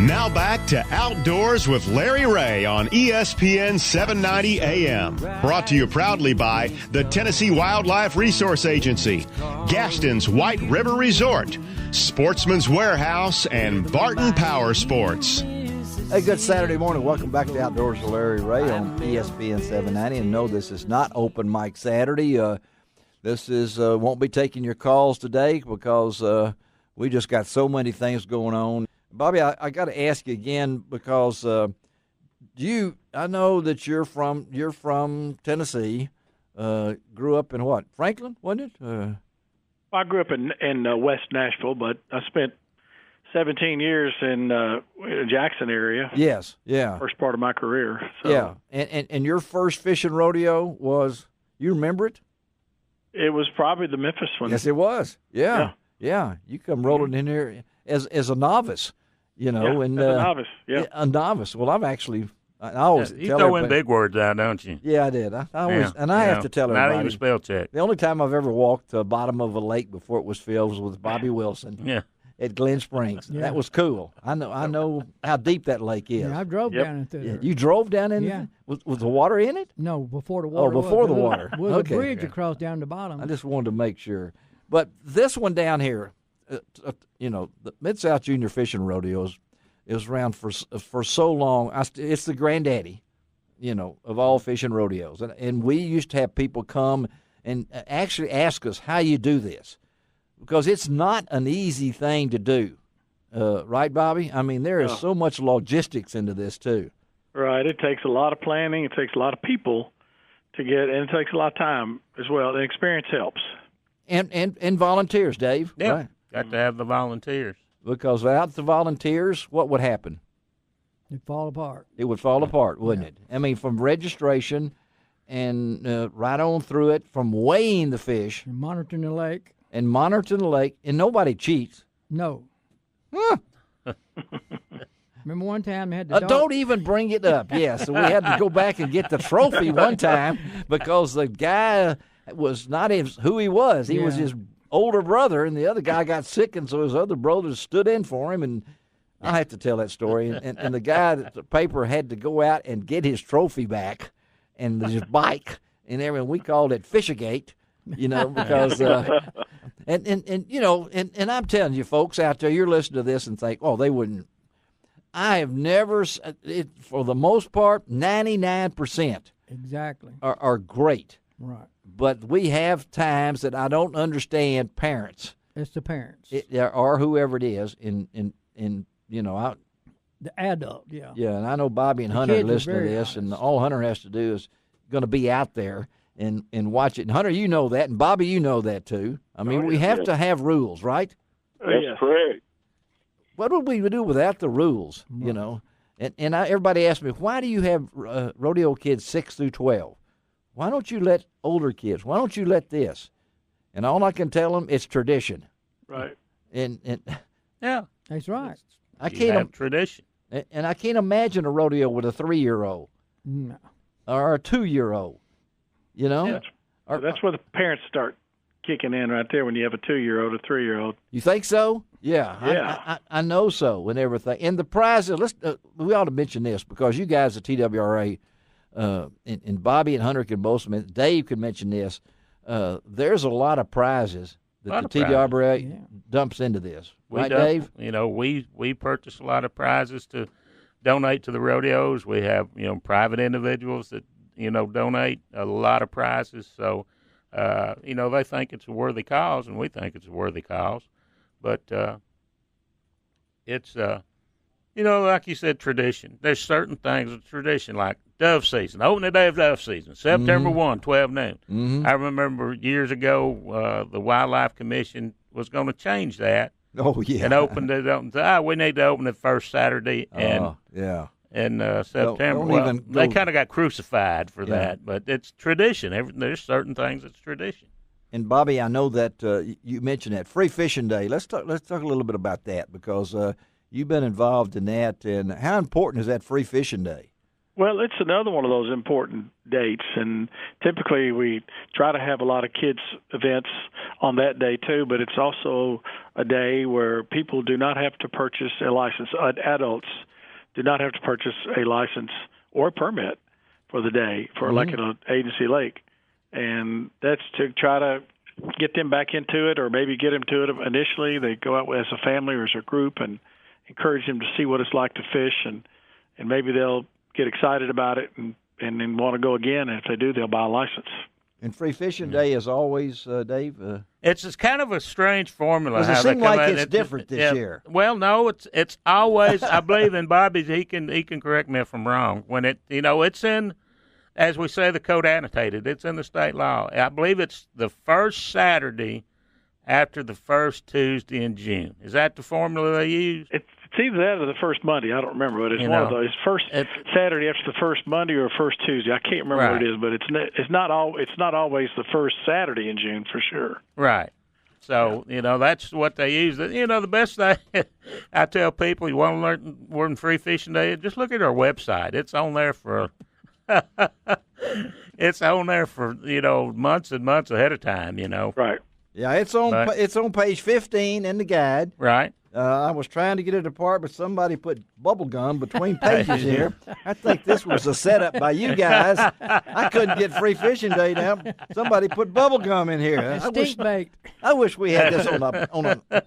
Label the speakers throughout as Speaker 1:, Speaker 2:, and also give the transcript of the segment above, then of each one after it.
Speaker 1: Now back to Outdoors with Larry Ray on ESPN 790 AM. Brought to you proudly by the Tennessee Wildlife Resource Agency, Gaston's White River Resort, Sportsman's Warehouse, and Barton Power Sports.
Speaker 2: Hey, good Saturday morning. Welcome back to Outdoors with Larry Ray on ESPN 790. And no, this is not Open Mic Saturday. This is won't be taking your calls today because we just got so many things going on. Bobby, I got to ask you again because I know that you're from Tennessee. Grew up in what? Franklin, wasn't it?
Speaker 3: I grew up in West Nashville, but I spent 17 years in Jackson area.
Speaker 2: Yes, yeah.
Speaker 3: First part of my career. So.
Speaker 2: Yeah, and your first fishing rodeo was, you remember it?
Speaker 3: It was probably the Memphis one.
Speaker 2: Yes, it was. Yeah. You come rolling in here as a novice, you know.
Speaker 3: Yeah,
Speaker 2: and
Speaker 3: as a novice, yeah.
Speaker 2: A novice. Well, I always
Speaker 4: you
Speaker 2: tell
Speaker 4: throw in
Speaker 2: everybody,
Speaker 4: big words out, don't you?
Speaker 2: Yeah, I did. I always, and I have to tell
Speaker 4: not
Speaker 2: everybody.
Speaker 4: even spell check.
Speaker 2: The only time I've ever walked to the bottom of a lake before it was filled was with Bobby Wilson.
Speaker 4: Yeah.
Speaker 2: At Glen Springs. Yeah. That was cool. I know how deep that lake is.
Speaker 5: Yeah, I drove down into there.
Speaker 2: Yeah. You drove down in
Speaker 5: Yeah.
Speaker 2: Was the water in it?
Speaker 5: No, before the water.
Speaker 2: Oh, before the water.
Speaker 5: There was
Speaker 2: Okay.
Speaker 5: a bridge across down the bottom.
Speaker 2: I just wanted to make sure. But this one down here, the Mid-South Junior Fishing Rodeo is around for so long. It's the granddaddy, of all fishing rodeos. And we used to have people come and actually ask us how you do this. Because it's not an easy thing to do, right, Bobby? I mean, there is so much logistics into this, too.
Speaker 3: Right. It takes a lot of planning. It takes a lot of people to get, and it takes a lot of time as well. And experience helps.
Speaker 2: And volunteers, Dave.
Speaker 4: Yeah,
Speaker 2: right?
Speaker 4: Got to have the volunteers.
Speaker 2: Because without the volunteers, what would happen?
Speaker 5: It'd fall apart.
Speaker 2: It would fall apart, wouldn't it? I mean, from registration and right on through it, from weighing the fish.
Speaker 5: And monitoring the lake.
Speaker 2: And nobody cheats.
Speaker 5: No.
Speaker 2: Huh.
Speaker 5: Remember one time they had the dog?
Speaker 2: Don't even bring it up. Yes, we had to go back and get the trophy one time because the guy was not who he was. He was his older brother, and the other guy got sick, and so his other brothers stood in for him. And I have to tell that story. And the guy at the paper had to go out and get his trophy back and his bike and everything. We called it Fishagate. Because and I'm telling you, folks out there, you're listening to this and think, oh, they wouldn't. I have never, for the most part, 99%
Speaker 5: exactly
Speaker 2: are great.
Speaker 5: Right.
Speaker 2: But we have times that I don't understand parents.
Speaker 5: It's the parents.
Speaker 2: Or whoever it is in
Speaker 5: the adult, yeah.
Speaker 2: Yeah, and I know Bobby and Hunter listen to this, and all Hunter has to do is going to be out there and watch it. And Hunter, you know that, and Bobby, you know that too. I mean, we have to have rules, right?
Speaker 6: That's correct.
Speaker 2: What would we do without the rules, And everybody asks me, why do you have rodeo kids 6 through 12? Why don't you let older kids? Why don't you let this? And all I can tell them, it's tradition.
Speaker 3: Right.
Speaker 2: And
Speaker 4: yeah,
Speaker 5: that's right.
Speaker 2: I can't
Speaker 4: have tradition.
Speaker 2: And I can't imagine a rodeo with a 3-year-old.
Speaker 5: No.
Speaker 2: Or a 2-year-old.
Speaker 3: Yeah, that's where the parents start kicking in right there when you have a 2-year-old, a 3-year-old.
Speaker 2: You think so? Yeah.
Speaker 3: Yeah.
Speaker 2: I know so and everything. And the prizes, we ought to mention this because you guys at TWRA, and Bobby and Hunter can both mention, Dave can mention this. There's a lot of prizes that the TWRA dumps into this. Right, Dave?
Speaker 4: We purchase a lot of prizes to donate to the rodeos. We have, private individuals that, donate a lot of prizes. So, they think it's a worthy cause, and we think it's a worthy cause. But it's, like you said, tradition. There's certain things of tradition, like dove season, opening day of dove season, September 1, 12 noon.
Speaker 2: Mm-hmm.
Speaker 4: I remember years ago the Wildlife Commission was going to change that.
Speaker 2: Oh, yeah.
Speaker 4: And opened it up. We need to open it first Saturday. And in September. They kind of got crucified for that, but it's tradition. There's certain things that's tradition.
Speaker 2: And Bobby, I know that you mentioned that Free Fishing Day. Let's talk a little bit about that because you've been involved in that. And how important is that Free Fishing Day?
Speaker 3: Well, it's another one of those important dates, and typically we try to have a lot of kids' events on that day too, but it's also a day where people do not have to purchase a license. Adults do not have to purchase a license or permit for the day for like an agency lake. And that's to try to get them back into it, or maybe get them to it initially. They go out as a family or as a group and encourage them to see what it's like to fish, and maybe they'll get excited about it and then want to go again. And if they do, they'll buy a license.
Speaker 2: And Free Fishing Day is always, Dave?
Speaker 4: It's kind of a strange formula.
Speaker 2: Does it
Speaker 4: how they
Speaker 2: seem
Speaker 4: come
Speaker 2: like
Speaker 4: out.
Speaker 2: it's different this year?
Speaker 4: Well, no, it's always. I believe in Bobby's. He can correct me if I'm wrong. When it's in, as we say, the code annotated. It's in the state law. I believe it's the first Saturday after the first Tuesday in June. Is that the formula they use?
Speaker 3: It's either that or the first Monday. I don't remember, but it's one of those. First Saturday after the first Monday or first Tuesday. I can't remember what it is, but it's not always the first Saturday in June for sure.
Speaker 4: Right. So that's what they use. The best thing I tell people, you want to learn more than Free Fishing Day, just look at our website. It's on there for months and months ahead of time.
Speaker 3: Right.
Speaker 2: Yeah, it's on page 15 in the guide.
Speaker 4: Right.
Speaker 2: I was trying to get it apart, but somebody put bubble gum between pages here. I think this was a setup by you guys. I couldn't get Free Fishing Day down. Somebody put bubble gum in here. I wish we had this on a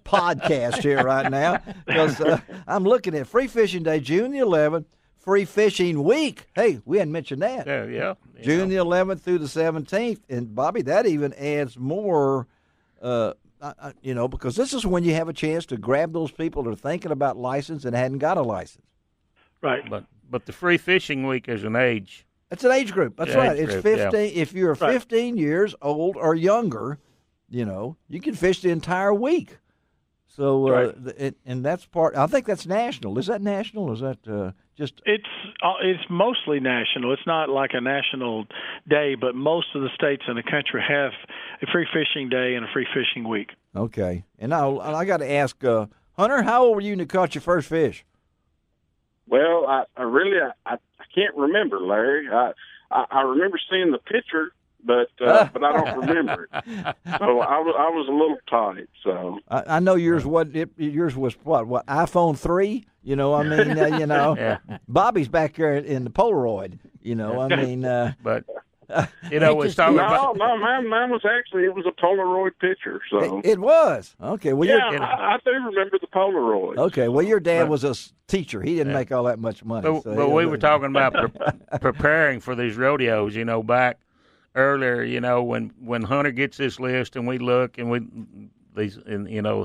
Speaker 2: podcast here right now, because I'm looking at Free Fishing Day, June the 11th, Free Fishing Week. Hey, we hadn't mentioned that.
Speaker 4: Yeah.
Speaker 2: June the 11th through the 17th. And, Bobby, that even adds more because this is when you have a chance to grab those people that are thinking about license and hadn't got a license.
Speaker 3: Right.
Speaker 4: But the Free Fishing Week is an age.
Speaker 2: It's an age group. That's right. It's 15. Yeah. If you're 15 years old or younger, you can fish the entire week. So, and that's part. I think that's national. Is that national? Is that just?
Speaker 3: It's mostly national. It's not like a national day, but most of the states in the country have a Free Fishing Day and a Free Fishing Week.
Speaker 2: Okay. And now I got to ask, Hunter, how old were you when you caught your first fish?
Speaker 6: Well, I really can't remember, Larry. I remember seeing the picture, but I don't remember it. So I was a little tight. So
Speaker 2: I know yours. Yours was what iPhone 3?
Speaker 4: Yeah.
Speaker 2: Bobby's back there in the Polaroid.
Speaker 4: But we're talking about.
Speaker 6: No, mine was actually, it was a Polaroid picture. So
Speaker 2: it was okay. Well,
Speaker 6: I do remember the Polaroid.
Speaker 2: Okay, well, your dad was a teacher. He didn't make all that much money.
Speaker 4: But we were talking about preparing for these rodeos. Back earlier. When Hunter gets this list and we look and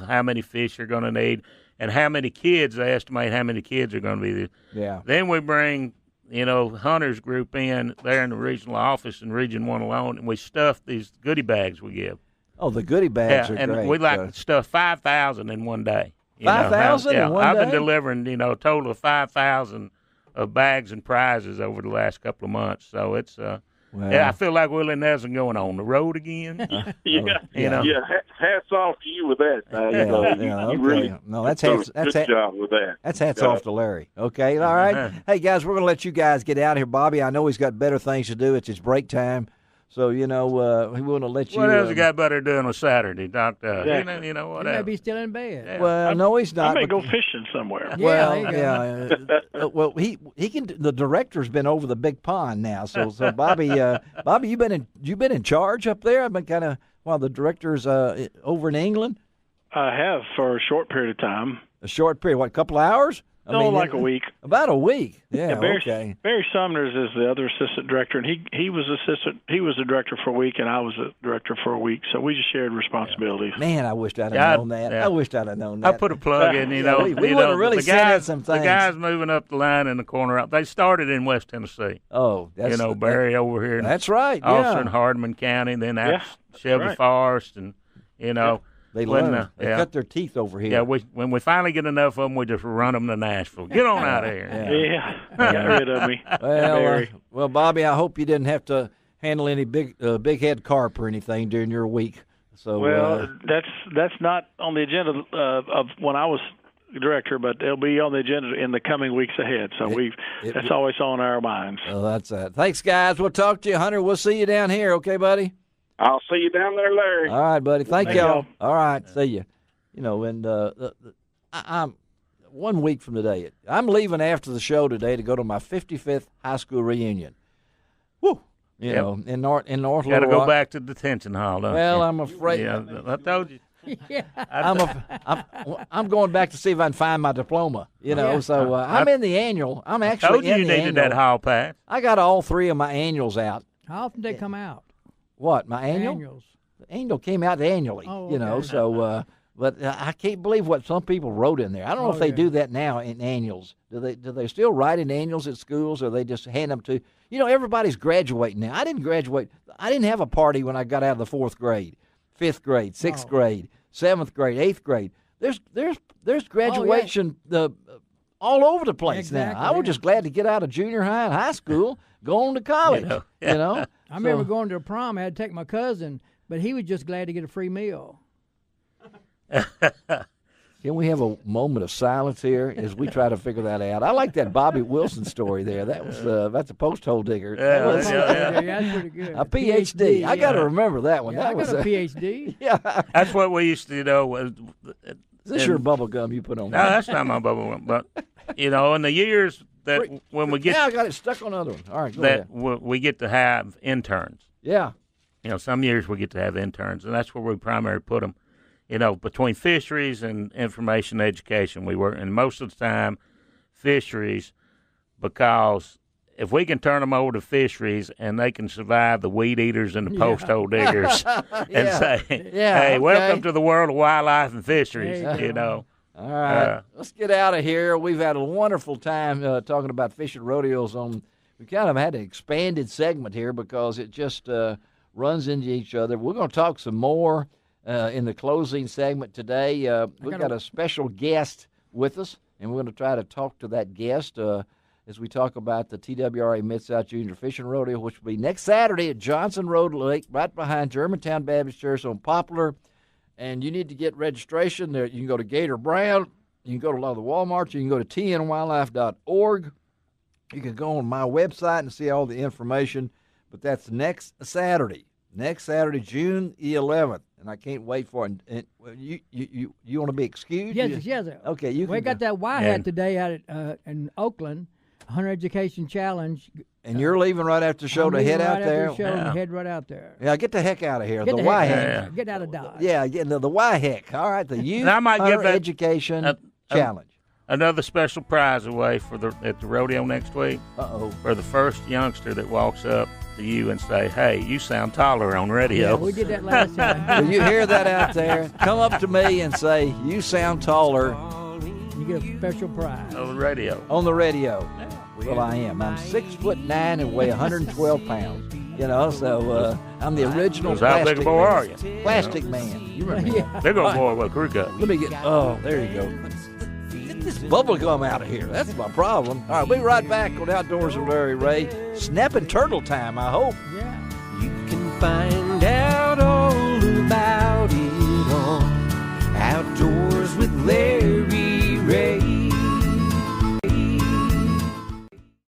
Speaker 4: how many fish you're going to need and how many kids, they estimate how many kids are going to be there.
Speaker 2: Yeah.
Speaker 4: Then we bring Hunter's group in there in the regional office in Region 1 alone, and we stuff these goodie bags we give.
Speaker 2: Oh, the goodie bags are
Speaker 4: and
Speaker 2: great.
Speaker 4: We like to stuff 5,000 in one day.
Speaker 2: 5,000 in one day?
Speaker 4: I've been delivering, a total of 5,000 of bags and prizes over the last couple of months. So it's I feel like Willie Nelson going on the road again.
Speaker 6: Hats off to you with that.
Speaker 2: Okay.
Speaker 6: You really
Speaker 2: that's
Speaker 6: good job with that.
Speaker 2: That's hats off to Larry. Okay, all right. Hey, guys, we're going to let you guys get out of here. Bobby, I know he's got better things to do. It's his break time. So, we want to let you.
Speaker 4: What else he got better doing on Saturday, Doctor?
Speaker 3: Exactly.
Speaker 5: He may be still in bed.
Speaker 4: Yeah.
Speaker 2: Well, no, he's not.
Speaker 3: I may go fishing somewhere.
Speaker 2: Well, he can. The director's been over the big pond now. So Bobby, you've been in charge up there. I've been kind of while the director's over in England.
Speaker 3: I have for a short period of time.
Speaker 2: A short period, what? A couple of hours?
Speaker 3: Like a week.
Speaker 2: About a week. Yeah.
Speaker 3: Barry Sumners is the other assistant director, and he was the director for a week, and I was a director for a week. So we just shared responsibilities.
Speaker 2: Man, I wished I'd have known that.
Speaker 4: Yeah.
Speaker 2: I wished I'd have known that.
Speaker 4: I put a plug in.
Speaker 2: We would have really said some things.
Speaker 4: The guys moving up the line in the corner. They started in West Tennessee.
Speaker 2: Oh, that's
Speaker 4: Barry over here.
Speaker 2: That's right.
Speaker 4: Also in Hardman County, then out Shelby Forest, and
Speaker 2: They learn. They cut their teeth over here.
Speaker 4: Yeah, when we finally get enough of them, we just run them to Nashville. Get on out of here.
Speaker 3: Got rid of me.
Speaker 2: Well, Bobby, I hope you didn't have to handle any big head carp or anything during your week. So
Speaker 3: that's not on the agenda of when I was director, but it'll be on the agenda in the coming weeks ahead. So that's always on our minds.
Speaker 2: Oh, that's it. Thanks, guys. We'll talk to you, Hunter. We'll see you down here. Okay, buddy.
Speaker 6: I'll see you down there, Larry.
Speaker 2: All right, buddy. Thank y'all. All right. See you. And I'm 1 week from today. I'm leaving after the show today to go to my 55th high school reunion. Woo! In North Little Rock.
Speaker 4: Got to go back to detention hall, don't you?
Speaker 2: Well, I'm afraid.
Speaker 4: Yeah, I told you.
Speaker 5: Yeah.
Speaker 2: I'm going back to see if I can find my diploma. So I'm in the annual. I'm actually
Speaker 4: told you
Speaker 2: in
Speaker 4: you
Speaker 2: the
Speaker 4: needed
Speaker 2: annual.
Speaker 4: that hall pass.
Speaker 2: I got all 3 of my annuals out.
Speaker 5: How often they come out?
Speaker 2: What, my annual?
Speaker 5: Annuals.
Speaker 2: The annual came out annually.
Speaker 5: Oh, okay.
Speaker 2: So. But I can't believe what some people wrote in there. I don't know if they do that now in annuals. Do they still write in annuals at schools, or they just hand them to? Everybody's graduating now. I didn't graduate. I didn't have a party when I got out of the 4th grade, 5th grade, 6th grade, 7th grade, 8th grade. There's graduation all over the place now. I was just glad to get out of junior high and high school, go on to college. I
Speaker 5: remember going to a prom. I had to take my cousin, but he was just glad to get a free meal.
Speaker 2: Can we have a moment of silence here as we try to figure that out? I like that Bobby Wilson story there. That was that's a post hole digger.
Speaker 5: That's pretty good.
Speaker 2: A PhD. I got to remember that one.
Speaker 5: Yeah,
Speaker 2: that was
Speaker 5: a PhD.
Speaker 2: Yeah,
Speaker 4: that's what we used to do.
Speaker 2: Is this your bubble gum you put on?
Speaker 4: No, that's not my bubble gum. But in the years that when we get,
Speaker 2: I got it stuck on another one. All right, go ahead.
Speaker 4: We get to have interns.
Speaker 2: Yeah.
Speaker 4: Some years we get to have interns, and that's where we primarily put them. Between fisheries and information education, we work, and most of the time, fisheries, because if we can turn them over to fisheries and they can survive the weed eaters and the post hole diggers, and say, "Hey, welcome to the world of wildlife and fisheries,"
Speaker 2: All right, let's get out of here. We've had a wonderful time talking about fishing rodeos. We kind of had an expanded segment here because it just runs into each other. We're going to talk some more. In the closing segment today, we've got a special guest with us, and we're going to try to talk to that guest as we talk about the TWRA Mid-South Junior Fishing Rodeo, which will be next Saturday at Johnson Road Lake, right behind Germantown Baptist Church on Poplar. And you need to get registration there. You can go to Gator Brown. You can go to a lot of the Walmarts. You can go to tnwildlife.org. You can go on my website and see all the information. But that's next Saturday, June the 11th. And I can't wait for it. And you want to be excused?
Speaker 5: Yes.
Speaker 2: Okay, you.
Speaker 5: We got that Y hat today out at in Oakland, Hunter Education Challenge.
Speaker 2: And you're leaving right after the show to head out there.
Speaker 5: After the show and head right out there.
Speaker 2: Yeah, get the heck out of here.
Speaker 5: Get
Speaker 2: the Y heck.
Speaker 5: Yeah. Get out of Dodge.
Speaker 2: Yeah, the Y heck. All right, the Youth Hunter Education Challenge.
Speaker 4: Another special prize away at the rodeo next week. For the first youngster that walks up to you and say, "Hey, you sound taller on radio."
Speaker 5: Yeah, we did that last time.
Speaker 2: So you hear that out there? Come up to me and say, "You sound taller."
Speaker 5: You get a special prize.
Speaker 4: On the radio.
Speaker 2: On the radio. Well, I am. I'm 6'9" and weigh 112 pounds. So I'm the original
Speaker 4: how big a boy are you?
Speaker 2: Plastic man. You remember?
Speaker 5: Yeah.
Speaker 4: Big old boy with a crew cut.
Speaker 2: Let me get. Oh, there you go. Get this bubble gum out of here. That's my problem. All right, we'll be right back on Outdoors with Larry Ray. Snapping turtle time, I hope.
Speaker 5: Yeah.
Speaker 7: You can find out